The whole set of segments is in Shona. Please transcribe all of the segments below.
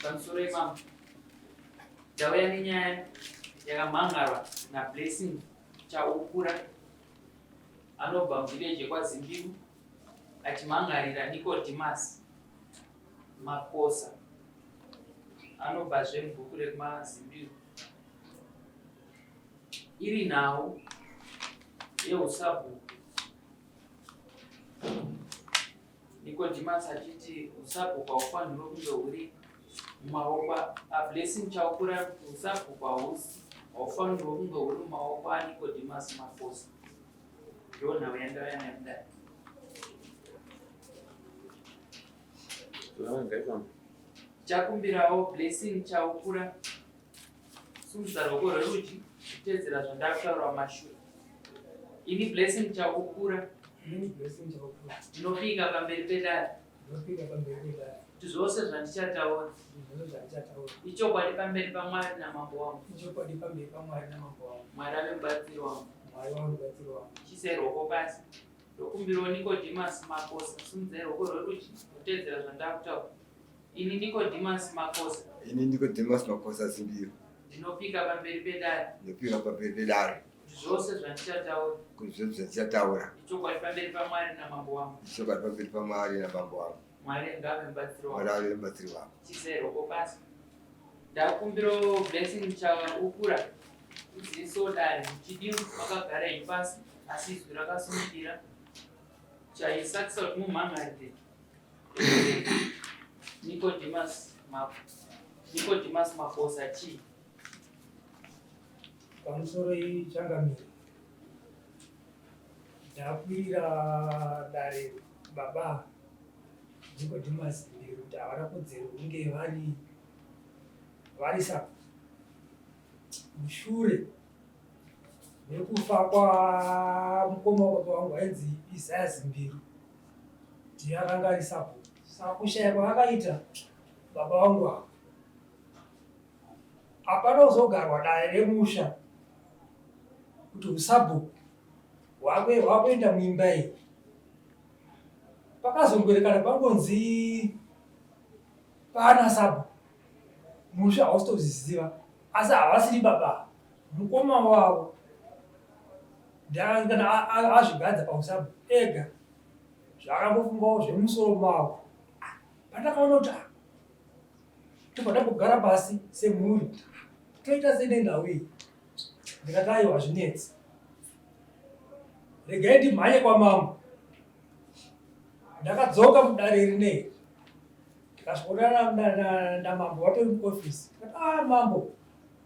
pamusoro imamo ndauya nenyaya yakamhangarwa naBlessing Chaukura anobva muvileji kwaZimbiru achimhangarira Nicodemus Maposa anobvazve mubhuku rekumaZimbiru. Iri nhau yeusabhuku. Nicodemus achiti usabhuku haufanirwi kunge huri mumaoko aBlessing Chaukura. Usabhuku haufanirwi kunge huri mumaoko aNicodemus Maposa. Ndo nhau yandauya nayo kudai. Chakumbirawo Blessing Chaukura sumudza ruoko rwerudyi kutedzera zvandakutaura mashure. Ini Blessing Chaukura ndinopika pamberi pedare kuti zvose zvandichataura ichokwadi pamberi paMwari namambo wangu. Mwari ave mubatsiri wangu. Chise ruoko basi ndokumbirawo Nicodemus Maposa sumudzai ruoko rwerudyi kutedzera zvandakutaura. Ini Nicodemus Maposa Zimbiru ndinopika pamberi pedare zvose zvandichataura ichokwadi pamberi paMwari namambo wangu. Mwari ngave mubatsiri wangu. Chise ruoko basi ndakumbirawo Blessing Chaukura kuzivisawo dare muchidimu makagara ipasi asi izwi rakasimukira chaisakisa kuti mumhangarire Nicodemus Maposa chii pamusoro ichangamiro. Ndakwira dare baba Nicodemus kuti havana kodzero kunge vari saka mushure nekufa kwamukoma wababa vangu ainzi Isaya Zimbiru ndiye akanga ari sabhuku. Saka kushaya kwavakaita baba vangu ava hapana kuzogarwa dare remusha kuti usabhuku hwakuenda muimba iyi. Pakazongorekana pangonzi pana sabhuku musha hausitoziziva asi havasiri baba mukoma wavo ndakana azvigadza pausabhuku ega zvakangofungawo zvemusoro mavo. Pandakaona kuti tobva kugara pasi semhuri toita senendau iyi ndikati aiwa zvinetsi regai ndimhanye kwamambo. Ndakadzoka mudare rinei ndikasvikoonana namambo watori muofisi. Ndikati mambo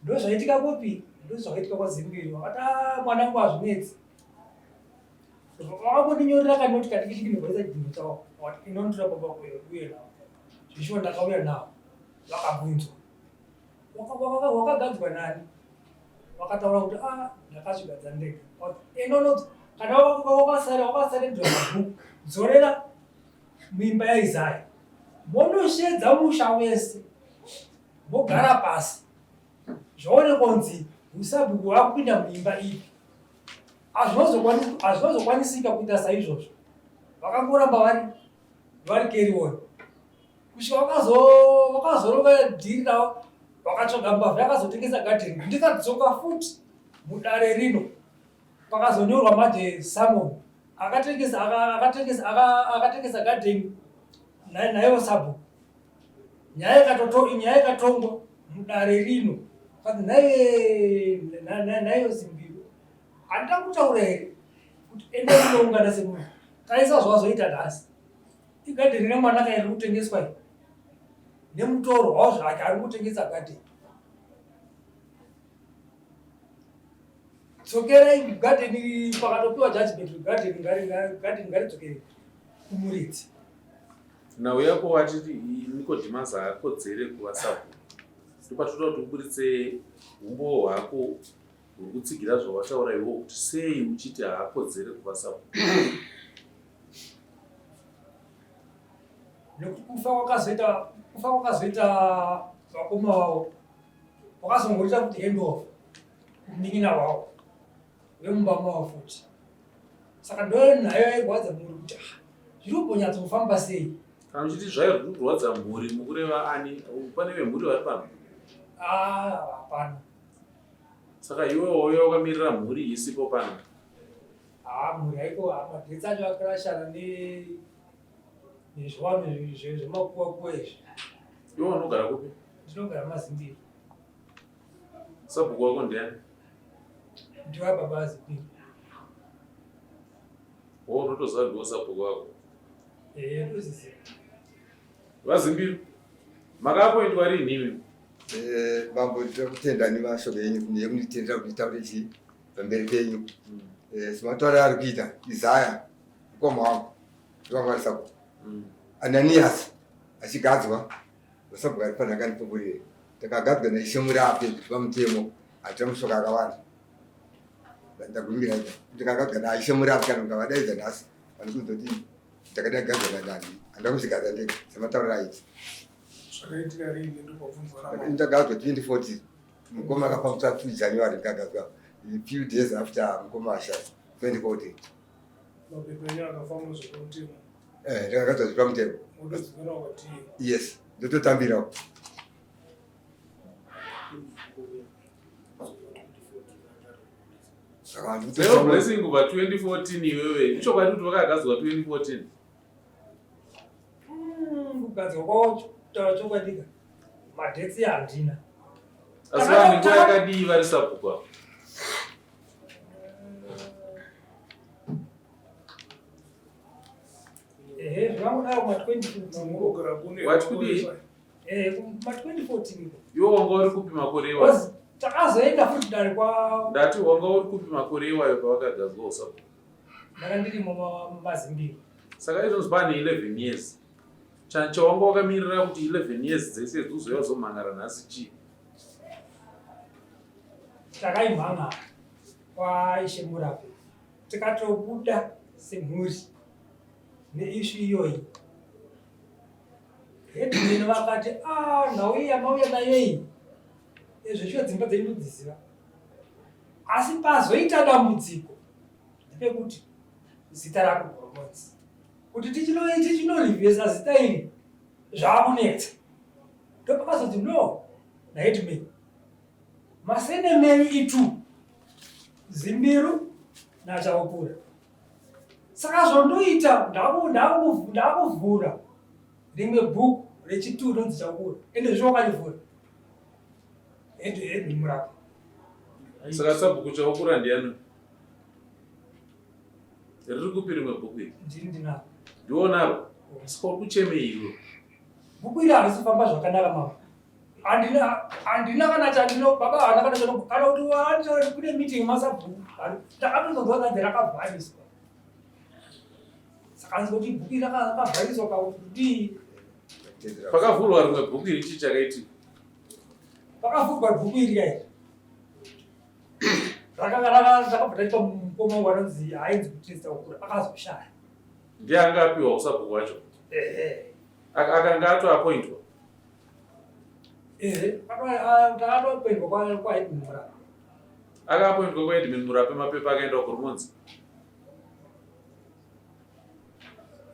ndozvaitika kopi? Ndozvakaitika kwaZimbiru. Akati mwanangu hazvinetsi. Vakangondinyorera kanoti kadiki ndinoisa chinhu chavo inontora baba uye navo zvishuwa ndakauya navo vakabvunzwa wakagadzwa nani. Vakataura kuti ndakazvigadza ndega. Inono kana wakasarendzwa mabhuku dzorera muimba yaIsaya monoshedza musha wese mogara pasi zvaone kunzi usabhuku hwakupinda muimba ipi. Hazvinozokwanisika kuita saizvozvo. Vakangoramba vari carry on kusvika vakazorova dhiri ravo vakatsvaga mbavha yakazotengesa gadheni. Ndikadzoka futi mudare rino pakazonyorwa Madhe Samon akatengesa gadheni nayo sabhuku. Nyaya ikatongwa mudare rino kanzi nayo Zimbiru. Handida kutaura here kuti ende rinoungana semunhu kaisa zvazoita nhasi. Igadheni remwana kairi kutengeswa iyi nemutoro wavo zvake ari kutengesa gadheni. Dzokerai gadheni pakatopiwa judgment gadheni ngaridzokere kumuridzi. Nhau yako watiti Nicodemus haakodzere kuva sabhuku. Ndopatoda kuti uburitse umbo hwako huri kutsigira zvawataura iwo kuti sei uchiti haakodzere kuva sabhuku. Nekuti kufa kwakazoita vakoma vavo wakazongoita kuti handover kunin'ina wavo vemumba mavo futi. Saka ndo nhayo yairwadza munhu kuti zviri kumbonyatsofamba sei kana uchiti zvairi kurwadza mhuri mukureva ani pane vemhuri vari pano? Hapana. Saka iwe wauya wakamirira mhuri isipo pano? Mhuri haiko, magetsi acho akarashana nezviwano zvemakuwa izvi. Iwe unogara kupi? Ndinogara Mazimbiro. Sabhuku wako ndiani? Ndiwababa Mazimbiro. Unotoziva ndiwo sabhuku wako? Ndoziziva. Mazimbiro makapoindwa rinhimi? Mambo ndakutenda nemashoko enyu nekunitendera kuti taure chii pamberi penyu. Semataura ari kuita Isaya mukoma wangu ndiwamwarisa kuti Ananiasi achigadzwa vasabhuku ari pano akandipupurire takagadzwa naishe murape pamutemo hatira mushoko akawanda ndakumbira ndikagadzwa naishe murape kana mukavadaidza nhasi pane kuzoti takadagadzwa nadani handakusvigadza ndega semataura aiti ndakagadzwa 2014 mukoma akapamutsa 2 January ndakagadzwa few days after mukoma ashasi 2014 ndakagadzwa zvipamutemo. Yes, ndototambirawo. Leo blessing kuva 2014 iwewe ichokwadi kuti vakagadzwa 2014? Kugadzwa kwawo chokwadika madhetsi handina. Asi vanhu nguva yakadii vari sabhuku avo? Zvamudawo ma-2014. Wati kudii? Ma-2014. Iwe wanga uri kupi makore iwayo? Takazoenda futi dare kwa... Ndati wanga uri kupi makore iwayo pavakagadzwa usabhuku? Ndanga ndiri muMazimbiro. Saka izvozvo pane 11 years. Chawanga wakamirira kuti 11 years dzese dzozoya zomhangara nhasi chii? Takaimhanga kwaishe murape. Tikatobuda semhuri neishu iyoyi. Hedhimeni vakati, nhau iyi yamauya nayo iyi. Zveshuwa dzimba dzenyu dziziva. Asi pazoita dambudziko ndepekuti zita rako Goromonzi. Kuti tichinorivyesa zita iri zvaakunetsa. Ndopakazoti no, naHedhimeni. Masenemeni itu Zimbiru naChaukura. Saka zvondoita ndakuvhura rimwe bhuku rechitu rinonzi Chaukura. Ende zvowakanivhura. Hedhi murape. Saka sabhuku Chaukura ndiani? Riri kupi rimwe bhuku iri? Ndinaro. Ndiwo naro? Saka uri kuchemei iwe? Bhuku iri harisi kufamba zvakanaka mama. Handina kana chandino baba haana kana chandino kana kuti wacho kune meeting masabhuku. Takatozonzwa kuti rakabhariswa. Saka ndizoti bhuku iri rakabhariswa kuti pakavhurwa rimwe bhuku iri chii chakaitika? Pakavhurwa bhuku iri yairi. Rakabva mukoma wanonzi hainzi kuti Chaukura akazoshaya. Ndiye anga apiwa usabhuku wacho? Akanga atoapointwa? Takatopointwa kwaHedhimeni murape. Akapointwa kwaHedhimeni murape mapepa akaenda kuGoromonzi?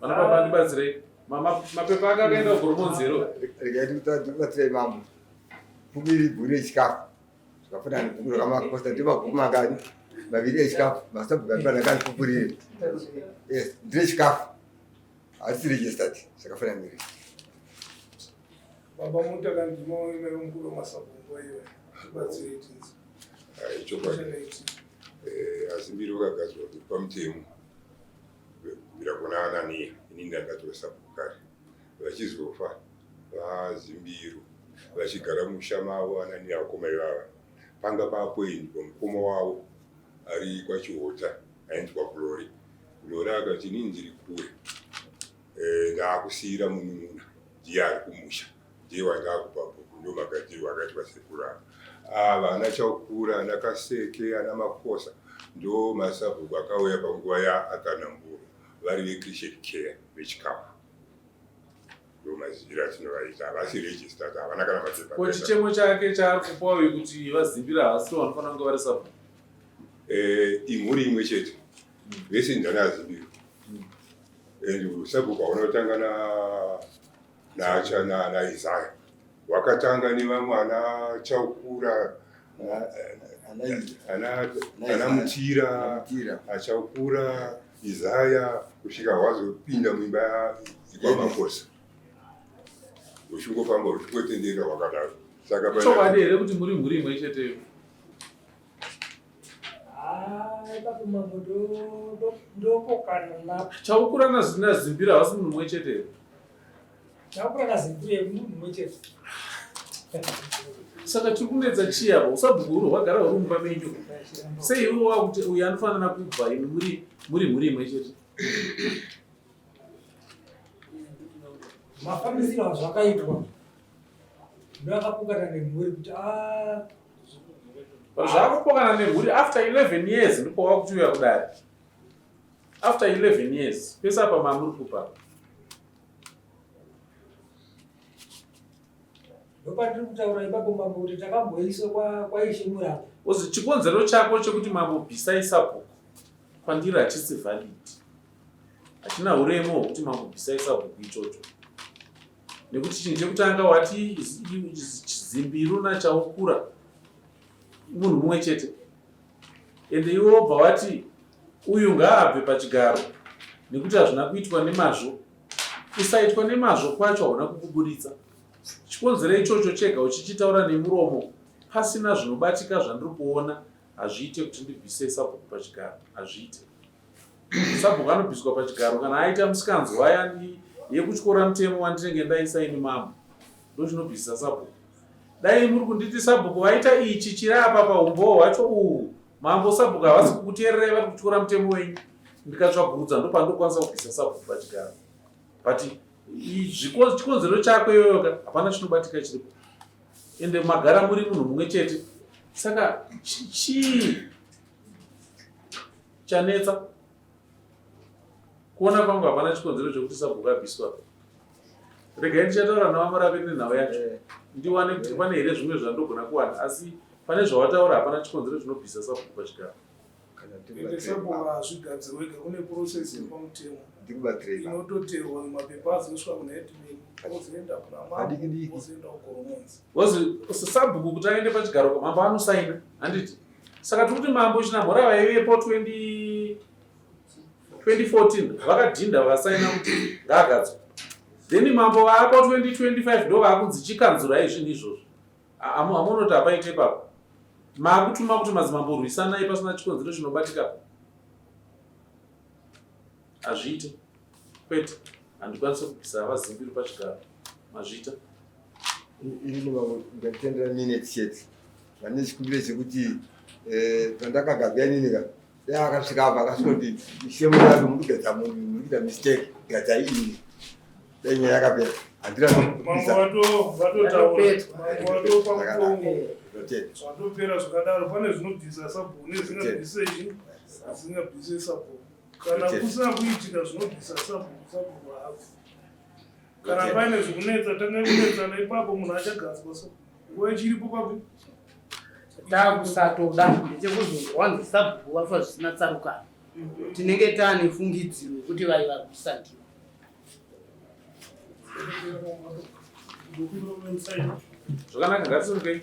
Vanobaba ndibatsirei. Mapepa ake akaenda kuGoromonzi ero? Regai ndikubatsirei mambo. Bhuku iri bhuru rechikafu. Zvakafanana nebhuku rakamakosta ndemabhuku mangani? Maviri echikafu. Masabhuku ari pano akandipupurire. Yes, nderechikafu. Asi registered. Zvakafanana neri. Baba mutakandima mukuru masabhuku iwe. Batsirei tinzi. Chokwadi. Azimbiro vakagadzwa pamutemo. Kubvira kuna Anania, inini ndakagadzwa sabhuku kare. Vachizofa vaZimbiru vachigara musha mavo Anania vakoma ivava. Panga papoindwa mukoma wavo ari kwaChihota ainzwa Glory. Glory akati inini ndiri kure. Ndaakusiyira munun'una ndiye ari kumusha. Ndiye wandakupa bhuku ndomagadzirirwa akati vasekuru ava. Ava ana Chaukura, ana Kaseke, ana Makosa ndo masabhuku akauya panguva yaAkanamburu vari veChristian Care vechikafu. Ndo maziviro atinovaita havasi registered havana kana mapepa. Ko chichemo chake chaari kupawo kuti vaZimbira havasi vanofanira kunge vari sabhuku? Imhuri imwe chete vese ndana Zimbiro. sabhuku unotanga na Isaya wakatanga nevamwe ana Chaukura ana Mutira Chaukura Isaya kusvika wazopinda muimba yaMakosa uchingofamba uchingotendeka wakadaro. Saka chokwadi here kuti muri mhuri imwe cheteyo? Mambo ndopokana napo. Chaukura naZimbira havasi munhu mumwe chete here? Chaukura naZimbira munhu mumwe chete. Saka tiri kunetsa chii apa? Usabhuku uro hwagara huri mumba menyu, sei iwe wakuti uyu anofanira kubva imi muri mhuri imwe chete? Mafambisiro zvakaitwa ndakapokana nemhuri kuti zvakupokana nemhuri after 11 years ndipo wakuti uya kudari. After 11 years pese apa mamuri kupa ndopandiri kutaura ipapo mambo kuti takamboiswa kwaishe muramba. Uzi chikonzero chako chekuti mambo bvisai sabhuku kwandiri hachisi valid, hachina uremo hwekuti mambo bvisai sabhuku ichocho. Nekuti chinhu chekutanga wati Zimbiru naChaukura munhu mumwe chete, ende iwe wobva wati uyu ngaabve pachigaro nekuti hazvina kuitwa nemazvo. Kusaitwa nemazvo kwacho hauna kukuburitsa. Chikonzero ichocho chega uchichitaura nemuromo pasina zvinobatika zvandiri kuona, hazviite kuti ndibvise sabhuku pachigaro, hazviite. Sabhuku anobviswa pachigaro kana aita musikanzwa waya yekutyora mutemo wandinenge ndaisaini mambo, ndochinobvisa sabhuku. Dai muri kunditi sabhuku vaita ichi chiri apa paumbowo hwacho uhu, mambo sabhuku havasi kukuteererai vari kutyora mutemo wenyu, ndikatsvagurudza ndopandokwanisa kubvisa sabhuku pachigaro. But chikonzero chako iyoyoka hapana chinobatika chiripo, ende magara muri munhu mumwe chete. Saka chii chanetsa? Kuona kwangu hapana chikonzero chekuti sabhuku abviswa. Regai ndichataura navamurape nenhau yacho ndiwane kuti pane here zvimwe zvandogona kuwana, asi pane zvawataura hapana chikonzero chinobvisa sabhuku pachigaro. Ende sabhuku hazvigadzirwega, kune process yepamutemo inototeerwa mapepa azosvika kuna admin ozoenda kuna mambo ozoenda kuGoromonzi. Wozi sabhuku kuti aende pachigaro mambo anosaina handiti? Saka tikuti mambo chinamhora vaivepo 2014 vakadhinda vakasaina kuti ngaagadzwe. Then mambo vaapo 2025 ndo vaakunzi chikanzurai zvinhu izvozvo. Hamunoti hapaite ipapo. Maakutuma kuti madzimambo rwisanai pasina chikonzero chinobatika. Hazviite. Kwete, handikwanisa kubvisa vaZimbiru pachigaro. Mazvita. Ini ngatendera minutes chete. Vane chikumbiro chekuti pandakagabya ninika akasvika apa akasvoti shemo yako mukugadza munhu mukuita mistake gadzai ini. Dai nyaya yakapera. Handira zvandopera zvakadaro. Pane zvinobvisa sabhuku nezvingabvisei zvisingabvise sabhuku. Kana kusina kuitika zvinobvisa sabhuku hafu. Kana paine zvikunetsa tanga kunetsana ipapo munhu achagadzwa so. Nguva ichiripo kwapi? Takusatoda ndechekuti wanzi sabhuku wafa zvisina tsarukano. Tinenge taane fungidziro kuti vaiva kusandiwa. Zvakanaka, ngatisungei.